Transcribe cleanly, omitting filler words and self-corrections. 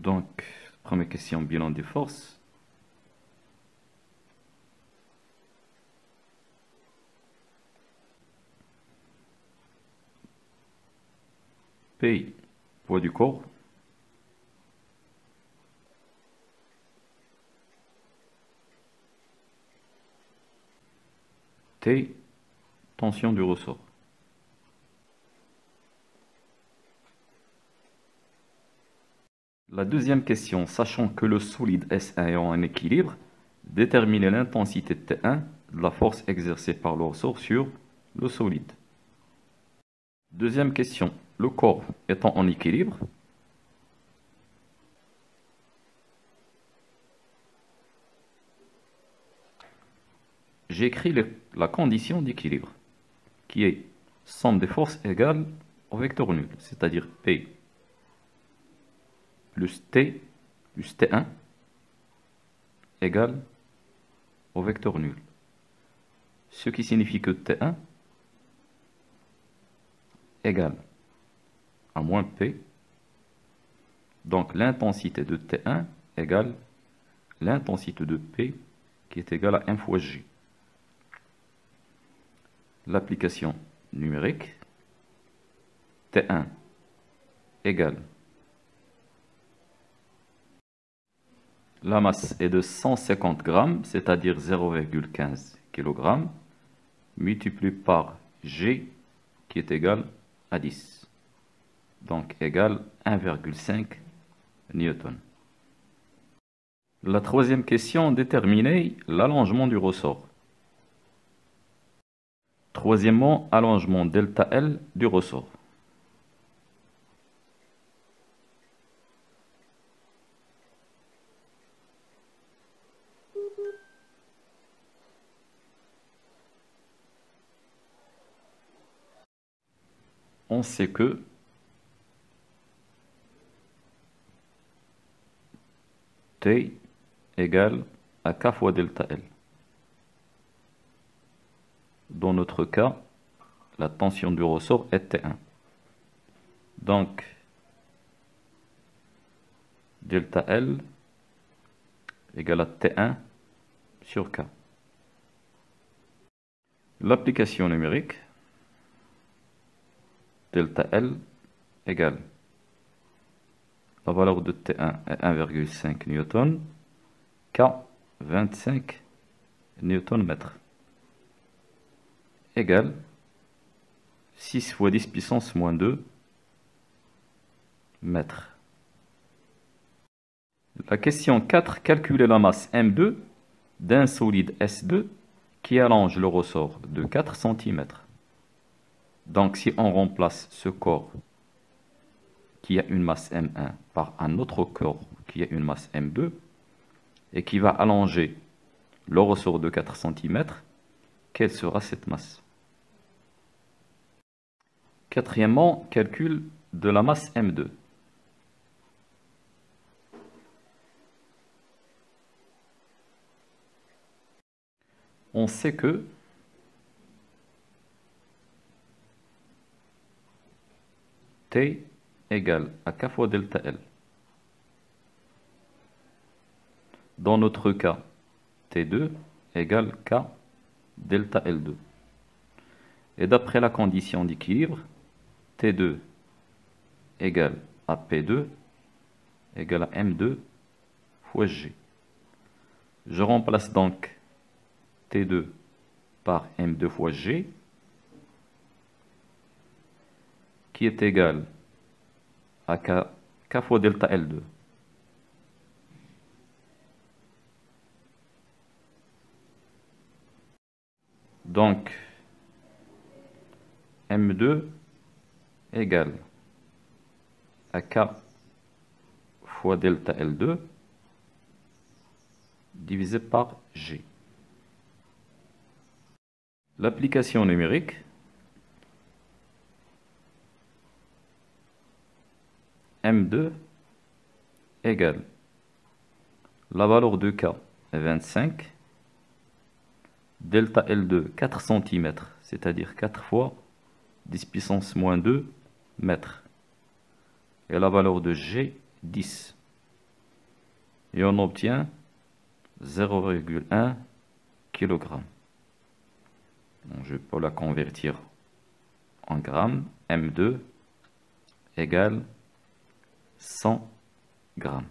Donc, première question, bilan des forces. P, poids du corps. T, tension du ressort. La deuxième question, sachant que le solide S1 est en équilibre, déterminez l'intensité T1 de la force exercée par le ressort sur le solide. Deuxième question, le corps étant en équilibre, j'ai écrit la condition d'équilibre, qui est somme des forces égale au vecteur nul, c'est-à-dire P plus T plus T1 égale au vecteur nul. Ce qui signifie que T1 égale à moins P. Donc l'intensité de T1 égale l'intensité de P qui est égale à 1 fois G. L'application numérique, T1 égale, la masse est de 150 grammes, c'est-à-dire 0,15 kg, multiplié par G qui est égal à 10. Donc égal 1,5 newton. La troisième question, déterminer l'allongement du ressort. Troisièmement, allongement delta L du ressort. On sait que T égale à K fois delta L. Dans notre cas, la tension du ressort est T1. Donc, delta L égale à T1 sur K. L'application numérique, delta L égale la valeur de T1 est 1,5 newton, K 25 Nm, égale 6 fois 10 puissance moins 2 mètres. La question 4, calculer la masse M2 d'un solide S2 qui allonge le ressort de 4 cm. Donc si on remplace ce corps qui a une masse M1 par un autre corps qui a une masse M2 et qui va allonger le ressort de 4 cm, quelle sera cette masse? Quatrièmement, calcul de la masse M2. On sait que T égale à K fois delta L. Dans notre cas, T2 égale K delta L2. Et d'après la condition d'équilibre, T2 égale à P2 égale à M2 fois G. Je remplace donc T2 par M2 fois G, qui est égal à K fois delta L2. Donc, M2 égale à K fois delta L2 divisé par G. L'application numérique, M2 égale la valeur de K est 25, delta L2 4 cm, c'est-à-dire 4 fois 10 puissance moins 2 mètres, et la valeur de G 10. et on obtient 0,1 kg. Je peux la convertir en grammes. M2 égale 100 grammes.